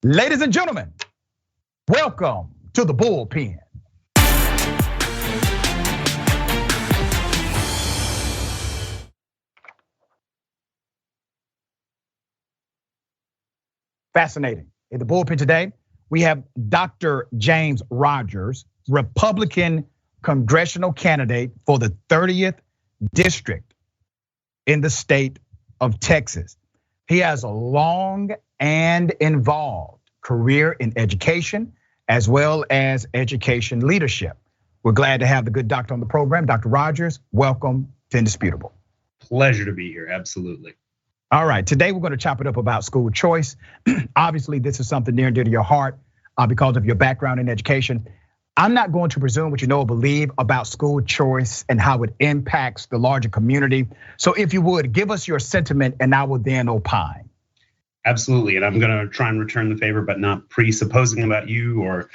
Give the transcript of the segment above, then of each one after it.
Ladies and gentlemen, welcome to the Bullpen. Fascinating. In the Bullpen today, we have Dr. James Rodgers, Republican congressional candidate for the 30th district in the state of Texas. He has a long and involved career in education as well as education leadership. We're glad to have the good doctor on the program. Dr. Rodgers, welcome to Indisputable. Pleasure to be here, absolutely. All right, today we're going to chop it up about school choice. Obviously, this is something near and dear to your heart because of your background in education. I'm not going to presume what you know or believe about school choice and how it impacts the larger community. So if you would, give us your sentiment and I will then opine. Absolutely, and I'm gonna try and return the favor, but not presupposing about you or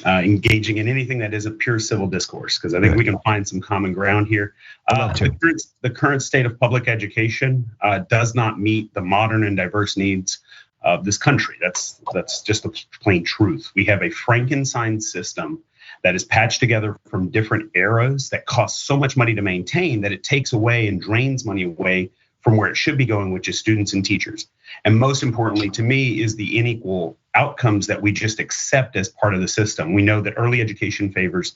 engaging in anything that isn't pure civil discourse, because I think we can find some common ground here. The current state of public education does not meet the modern and diverse needs of this country. That's just the plain truth. We have a Frankenstein system that is patched together from different eras that costs so much money to maintain that it takes away and drains money away from where it should be going, which is students and teachers. And most importantly to me is the unequal outcomes that we just accept as part of the system. We know that early education favors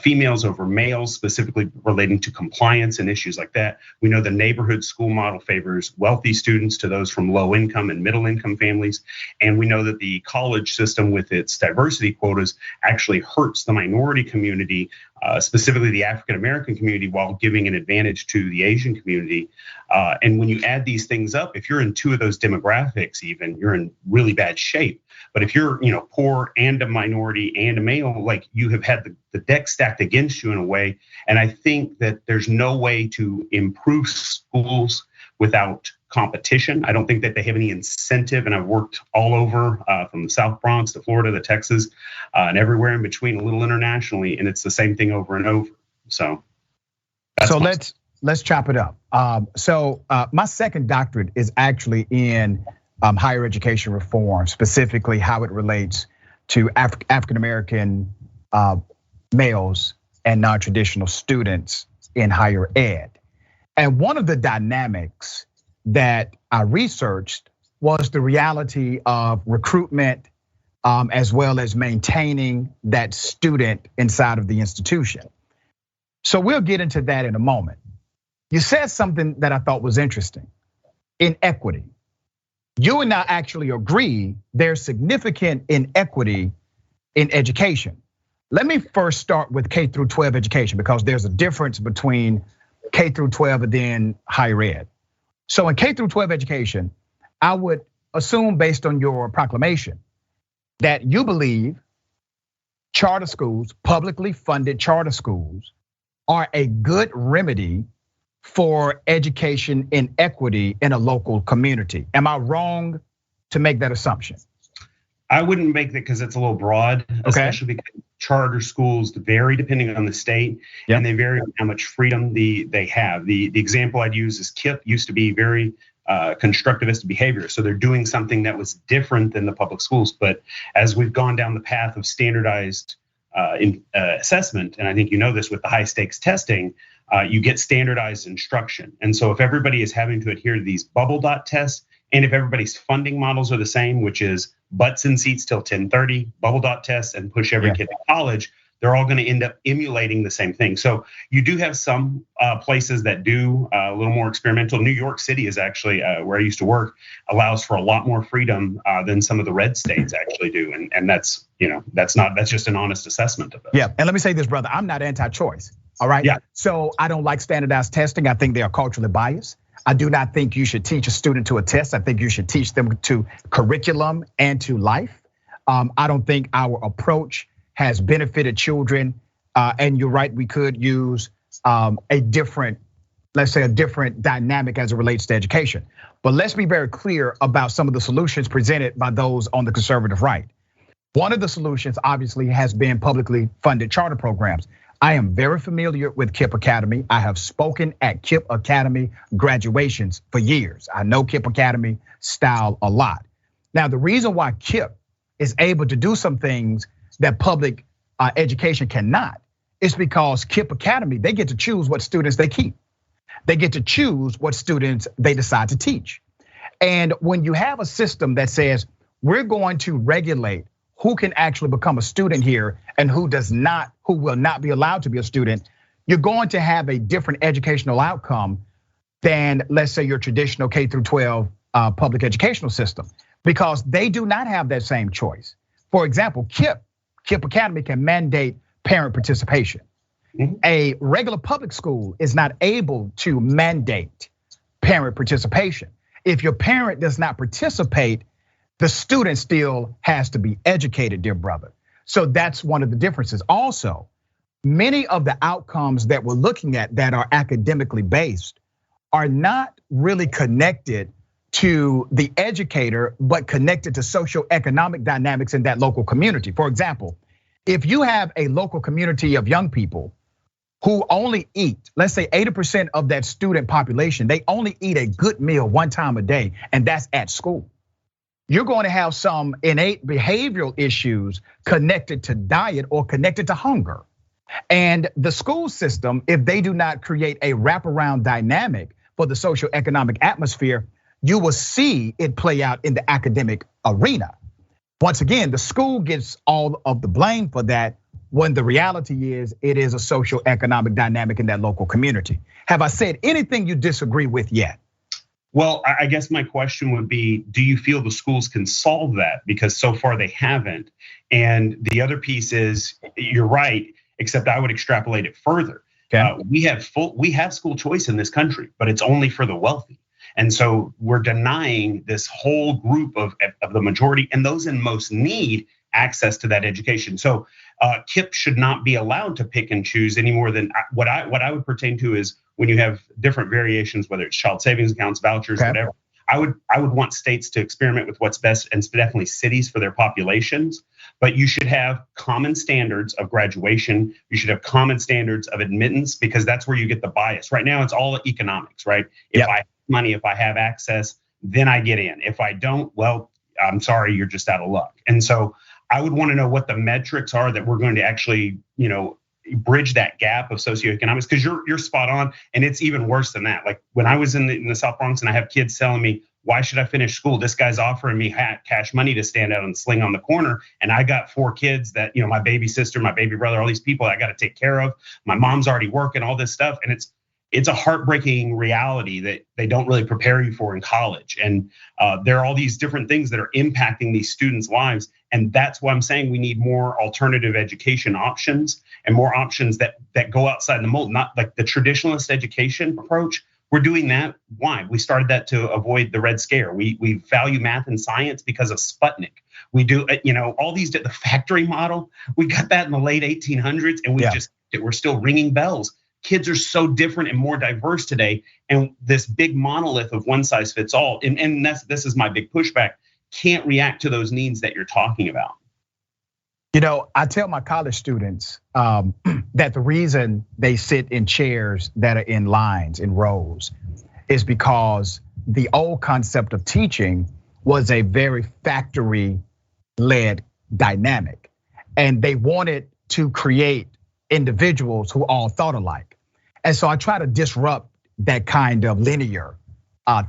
females over males, specifically relating to compliance and issues like that. We know the neighborhood school model favors wealthy students to those from low income and middle income families. And we know that the college system with its diversity quotas actually hurts the minority community, specifically the African American community, while giving an advantage to the Asian community. And when you add these things up, if you're in two of those demographics even, you're in really bad shape. But if you're poor and a minority and a male, like you have had the deck stacked against you in a way. And I think that there's no way to improve schools without competition. I don't think that they have any incentive, and I've worked all over from the South Bronx to Florida to Texas and everywhere in between, a little internationally, and it's the same thing over and over. So let's chop it up. My second doctorate is actually in higher education reform, specifically how it relates to African American males and non-traditional students in higher ed. And one of the dynamics that I researched was the reality of recruitment as well as maintaining that student inside of the institution. So we'll get into that in a moment. You said something that I thought was interesting, inequity. You and I actually agree there's significant inequity in education. Let me first start with K through 12 education, because there's a difference between K through 12 and then higher ed. So in K through 12 education, I would assume based on your proclamation that you believe charter schools, publicly funded charter schools, are a good remedy for education inequity in a local community. Am I wrong to make that assumption? I wouldn't make that because it's a little broad, especially because charter schools vary depending on the state, and they vary on how much freedom they have. The example I'd use is KIPP used to be very constructivist behavior. So they're doing something that was different than the public schools. But as we've gone down the path of standardized assessment, and I think you know this with the high stakes testing, you get standardized instruction. And so if everybody is having to adhere to these bubble dot tests, and if everybody's funding models are the same, which is butts in seats till 10:30, bubble dot tests, and push every kid to college, they're all gonna end up emulating the same thing. So you do have some places that do a little more experimental. New York City is actually, where I used to work, allows for a lot more freedom than some of the red states actually do. And that's just an honest assessment of it. Yeah, and let me say this, brother, I'm not anti-choice, all right? Yeah. So I don't like standardized testing. I think they are culturally biased. I do not think you should teach a student to a test. I think you should teach them to curriculum and to life. I don't think our approach has benefited children. And you're right, we could use a different dynamic as it relates to education. But let's be very clear about some of the solutions presented by those on the conservative right. One of the solutions obviously has been publicly funded charter programs. I am very familiar with KIPP Academy. I have spoken at KIPP Academy graduations for years. I know KIPP Academy style a lot. Now, the reason why KIPP is able to do some things that public education cannot. It's because KIPP Academy, they get to choose what students they keep. They get to choose what students they decide to teach. And when you have a system that says, we're going to regulate who can actually become a student here and who will not be allowed to be a student, you're going to have a different educational outcome than, let's say, your traditional K through 12 public educational system, because they do not have that same choice. For example, KIPP Academy can mandate parent participation. A regular public school is not able to mandate parent participation. If your parent does not participate, the student still has to be educated, dear brother. So that's one of the differences. Also, many of the outcomes that we're looking at that are academically based are not really connected to the educator, but connected to socioeconomic dynamics in that local community. For example, if you have a local community of young people who only eat, let's say 80% of that student population, they only eat a good meal one time a day, and that's at school. You're going to have some innate behavioral issues connected to diet or connected to hunger. And the school system, if they do not create a wraparound dynamic for the socioeconomic atmosphere, you will see it play out in the academic arena. Once again, the school gets all of the blame for that, when the reality is it is a socioeconomic dynamic in that local community. Have I said anything you disagree with yet? Well, I guess my question would be, do you feel the schools can solve that? Because so far they haven't. And the other piece is, you're right, except I would extrapolate it further. Okay. We have school choice in this country, but it's only for the wealthy. And so we're denying this whole group of the majority and those in most need access to that education. So KIPP should not be allowed to pick and choose any more than what I would pertain to is when you have different variations, whether it's child savings accounts, vouchers, whatever. I would want states to experiment with what's best, and definitely cities for their populations. But you should have common standards of graduation. You should have common standards of admittance, because that's where you get the bias. Right now, it's all economics, right? If I have money, if I have access, then I get in. If I don't, well, I'm sorry, you're just out of luck. And so I would want to know what the metrics are that we're going to actually, bridge that gap of socioeconomics, because you're spot on, and it's even worse than that. Like when I was in the South Bronx and I have kids telling me, why should I finish school? This guy's offering me cash money to stand out and sling on the corner, and I got 4 kids that, my baby sister, my baby brother, all these people I got to take care of. My mom's already working, all this stuff, and it's a heartbreaking reality that they don't really prepare you for in college. And there are all these different things that are impacting these students' lives. And that's why I'm saying we need more alternative education options and more options that go outside the mold, not like the traditionalist education approach. We're doing that. Why? We started that to avoid the Red Scare. We value math and science because of Sputnik. We do, all these, the factory model, we got that in the late 1800s, and we're still ringing bells. Kids are so different and more diverse today, and this big monolith of one size fits all, and this is my big pushback, can't react to those needs that you're talking about. I tell my college students that the reason they sit in chairs that are in lines, in rows, is because the old concept of teaching was a very factory-led dynamic, and they wanted to create individuals who all thought alike. And so I try to disrupt that kind of linear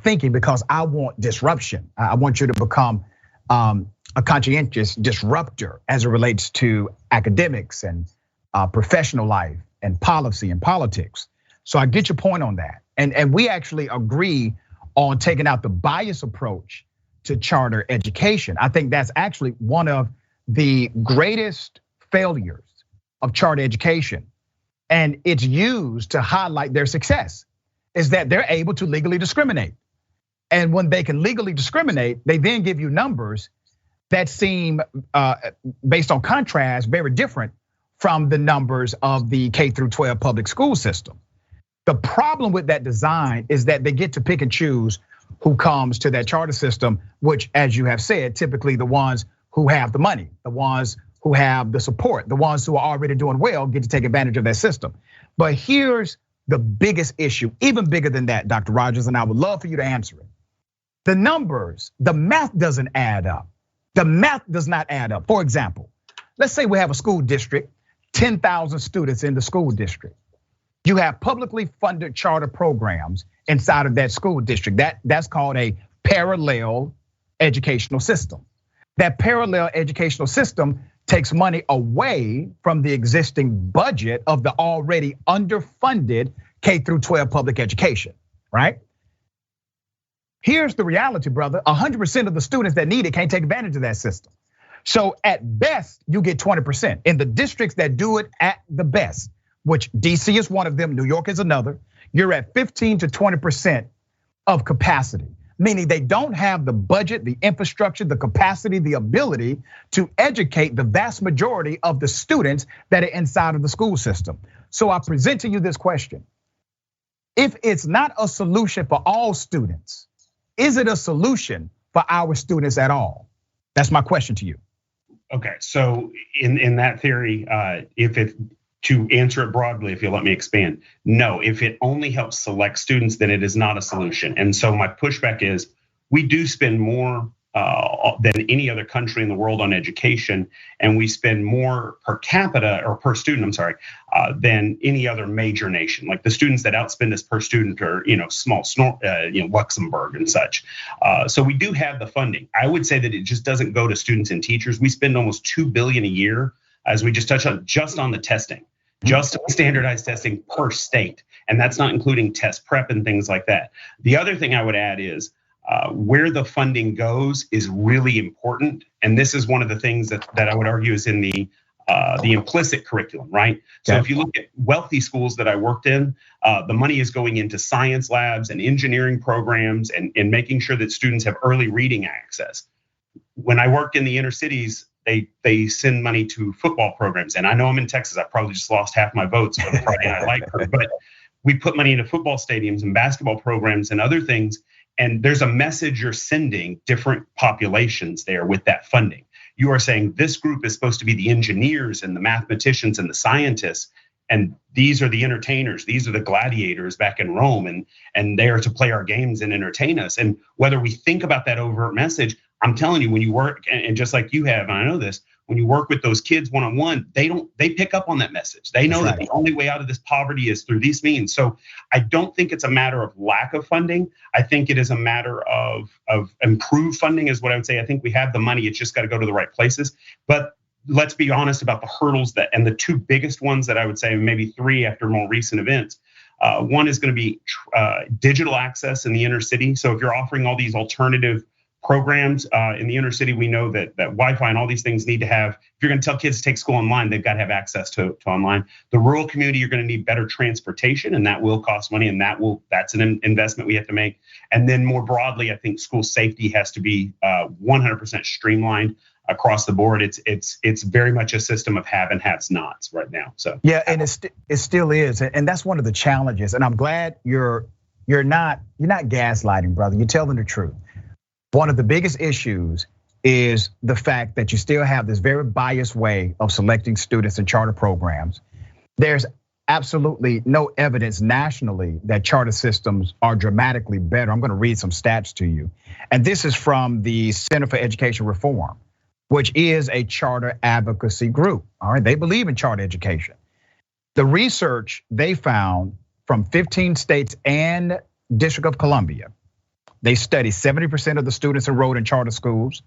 thinking, because I want disruption. I want you to become a conscientious disruptor as it relates to academics and professional life and policy and politics. So I get your point on that. And we actually agree on taking out the bias approach to charter education. I think that's actually one of the greatest failures of charter education. And it's used to highlight their success, is that they're able to legally discriminate. And when they can legally discriminate, they then give you numbers that seem, based on contrast, very different from the numbers of the K through 12 public school system. The problem with that design is that they get to pick and choose who comes to that charter system, which, as you have said, typically the ones who have the money, the ones who have the support, the ones who are already doing well get to take advantage of that system. But here's the biggest issue, even bigger than that, Dr. Rodgers, and I would love for you to answer it. The numbers, the math doesn't add up. The math does not add up. For example, let's say we have a school district, 10,000 students in the school district. You have publicly funded charter programs inside of that school district. That's called a parallel educational system. That parallel educational system takes money away from the existing budget of the already underfunded K through 12 public education, right? Here's the reality, brother. 100% of the students that need it can't take advantage of that system. So at best, you get 20%. In the districts that do it at the best, which DC is one of them, New York is another, you're at 15 to 20% of capacity. Meaning they don't have the budget, the infrastructure, the capacity, the ability to educate the vast majority of the students that are inside of the school system. So I present to you this question. If it's not a solution for all students, is it a solution for our students at all? That's my question to you. Okay, so in that theory, to answer it broadly, if you'll let me expand, no, if it only helps select students, then it is not a solution. And so my pushback is, we do spend more than any other country in the world on education, and we spend more per capita or per student, I'm sorry, than any other major nation. Like the students that outspend us per student are, small, Luxembourg and such. So we do have the funding. I would say that it just doesn't go to students and teachers. We spend almost $2 billion a year, as we just touched on, just on the testing. Just standardized testing per state. And that's not including test prep and things like that. The other thing I would add is where the funding goes is really important. And this is one of the things that I would argue is in the implicit curriculum, right? So if you look at wealthy schools that I worked in, the money is going into science labs and engineering programs and making sure that students have early reading access. When I worked in the inner cities, they send money to football programs. And I know I'm in Texas, I probably just lost half my votes for the Friday Night Light, but we put money into football stadiums and basketball programs and other things. And there's a message you're sending different populations there with that funding. You are saying this group is supposed to be the engineers and the mathematicians and the scientists, and these are the entertainers, these are the gladiators back in Rome, and they are to play our games and entertain us. And whether we think about that overt message, I'm telling you, when you work, and just like you have, and I know this, when you work with those kids one-on-one, they pick up on that message. They know that the only way out of this poverty is through these means. So I don't think it's a matter of lack of funding. I think it is a matter of improved funding is what I would say. I think we have the money, it's just got to go to the right places. But let's be honest about the hurdles and the two biggest ones that I would say, maybe three after more recent events. One is going to be digital access in the inner city. So if you're offering all these alternative programs in the inner city, we know that Wi-Fi and all these things need to have, if you're gonna tell kids to take school online, they've got to have access to online. The rural community, you're gonna need better transportation, and that will cost money, and that's an investment we have to make. And then more broadly, I think school safety has to be 100% streamlined across the board. It's very much a system of have and haves nots right now. So yeah, and it still is, and that's one of the challenges. And I'm glad you're not gaslighting, brother. You're telling the truth. One of the biggest issues is the fact that you still have this very biased way of selecting students in charter programs. There's absolutely no evidence nationally that charter systems are dramatically better. I'm gonna read some stats to you. And this is from the Center for Education Reform, which is a charter advocacy group. All right, they believe in charter education. The research they found from 15 states and District of Columbia, they studied 70% of the students enrolled in charter schools.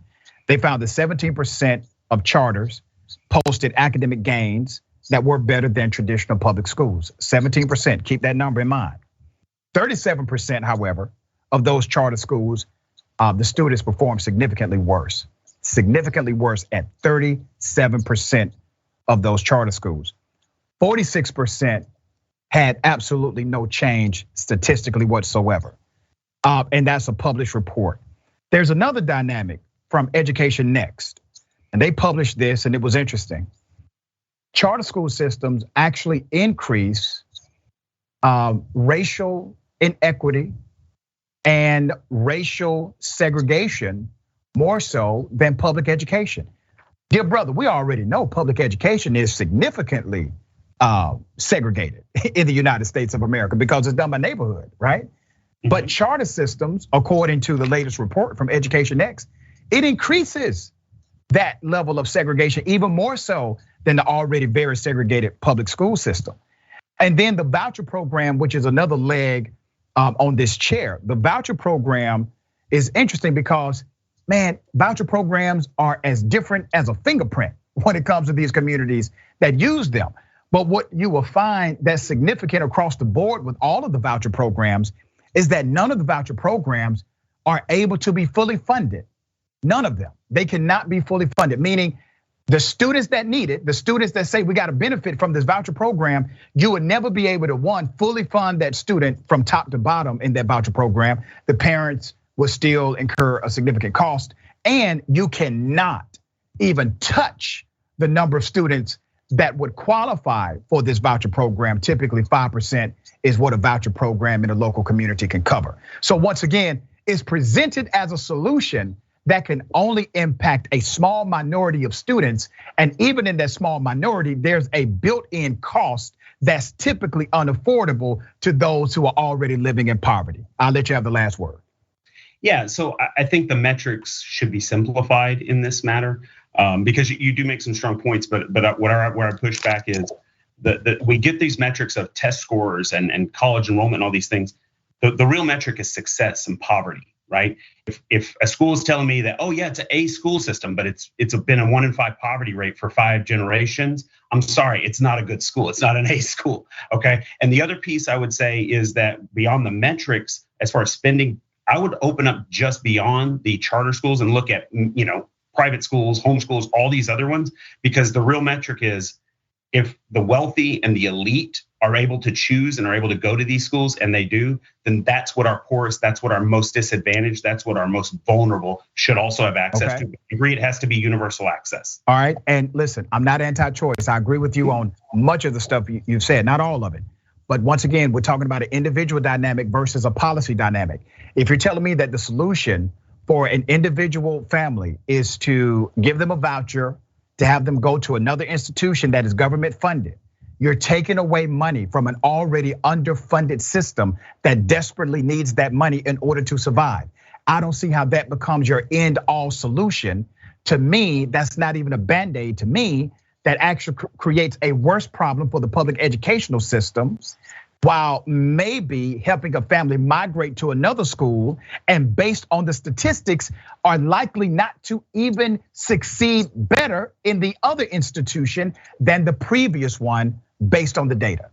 They found that 17% of charters posted academic gains that were better than traditional public schools. 17%, keep that number in mind. 37%, however, of those charter schools, the students performed significantly worse at 37% of those charter schools. 46% had absolutely no change statistically whatsoever. And that's a published report. There's another dynamic from Education Next, and they published this, and it was interesting. Charter school systems actually increase racial inequity and racial segregation more so than public education. Dear brother, we already know public education is significantly segregated in the United States of America because it's done by neighborhood, right? But charter systems, according to the latest report from Education Next, it increases that level of segregation, even more so than the already very segregated public school system. And then the voucher program, which is another leg on this chair. The voucher program is interesting because, man, voucher programs are as different as a fingerprint when it comes to these communities that use them. But what you will find that's significant across the board with all of the voucher programs is that none of the voucher programs are able to be fully funded. None of them. They cannot be fully funded, meaning the students that need it, the students that say we got to benefit from this voucher program, you would never be able to, one, fully fund that student from top to bottom in that voucher program. The parents will still incur a significant cost, and you cannot even touch the number of students that would qualify for this voucher program. Typically 5% is what a voucher program in a local community can cover. So once again, it's presented as a solution that can only impact a small minority of students. And even in that small minority, there's a built-in cost that's typically unaffordable to those who are already living in poverty. I'll let you have the last word. Yeah, so I think the metrics should be simplified in this matter, because you do make some strong points, but where I push back is that we get these metrics of test scores and college enrollment and all these things. The real metric is success and poverty. Right? If a school is telling me that, oh yeah, it's an A school system, but it's been a 1 in 5 poverty rate for 5 generations, I'm sorry, it's not a good school. It's not an A school, okay? And the other piece I would say is that beyond the metrics, as far as spending, I would open up just beyond the charter schools and look at, private schools, homeschools, all these other ones, because the real metric is if the wealthy and the elite are able to choose and are able to go to these schools, and they do, then that's what our poorest, that's what our most disadvantaged, that's what our most vulnerable should also have access to. I agree, it has to be universal access. All right, and listen, I'm not anti-choice. I agree with you on much of the stuff you've said, not all of it. But once again, we're talking about an individual dynamic versus a policy dynamic. If you're telling me that the solution for an individual family is to give them a voucher, to have them go to another institution that is government funded, you're taking away money from an already underfunded system that desperately needs that money in order to survive. I don't see how that becomes your end all solution. To me, that's not even a Band-Aid. To me, that actually creates a worse problem for the public educational systems, while maybe helping a family migrate to another school, and based on the statistics are likely not to even succeed better in the other institution than the previous one based on the data.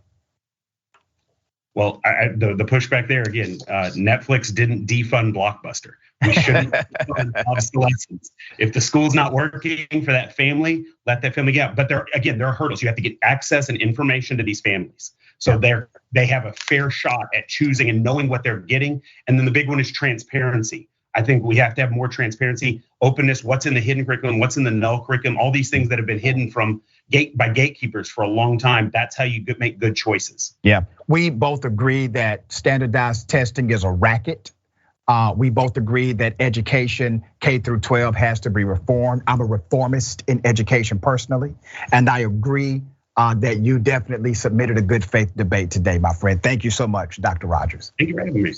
Well, the pushback there again, Netflix didn't defund Blockbuster. We shouldn't defund obsolescence. If the school's not working for that family, let that family get out. But there are hurdles. You have to get access and information to these families. So they have a fair shot at choosing and knowing what they're getting. And then the big one is transparency. I think we have to have more transparency, openness, what's in the hidden curriculum, what's in the null curriculum, all these things that have been hidden by gatekeepers for a long time. That's how you make good choices. Yeah, we both agree that standardized testing is a racket. We both agree that education, K through 12, has to be reformed. I'm a reformist in education personally, and I agree that you definitely submitted a good faith debate today, my friend. Thank you so much, Dr. Rodgers. Thank you for having me.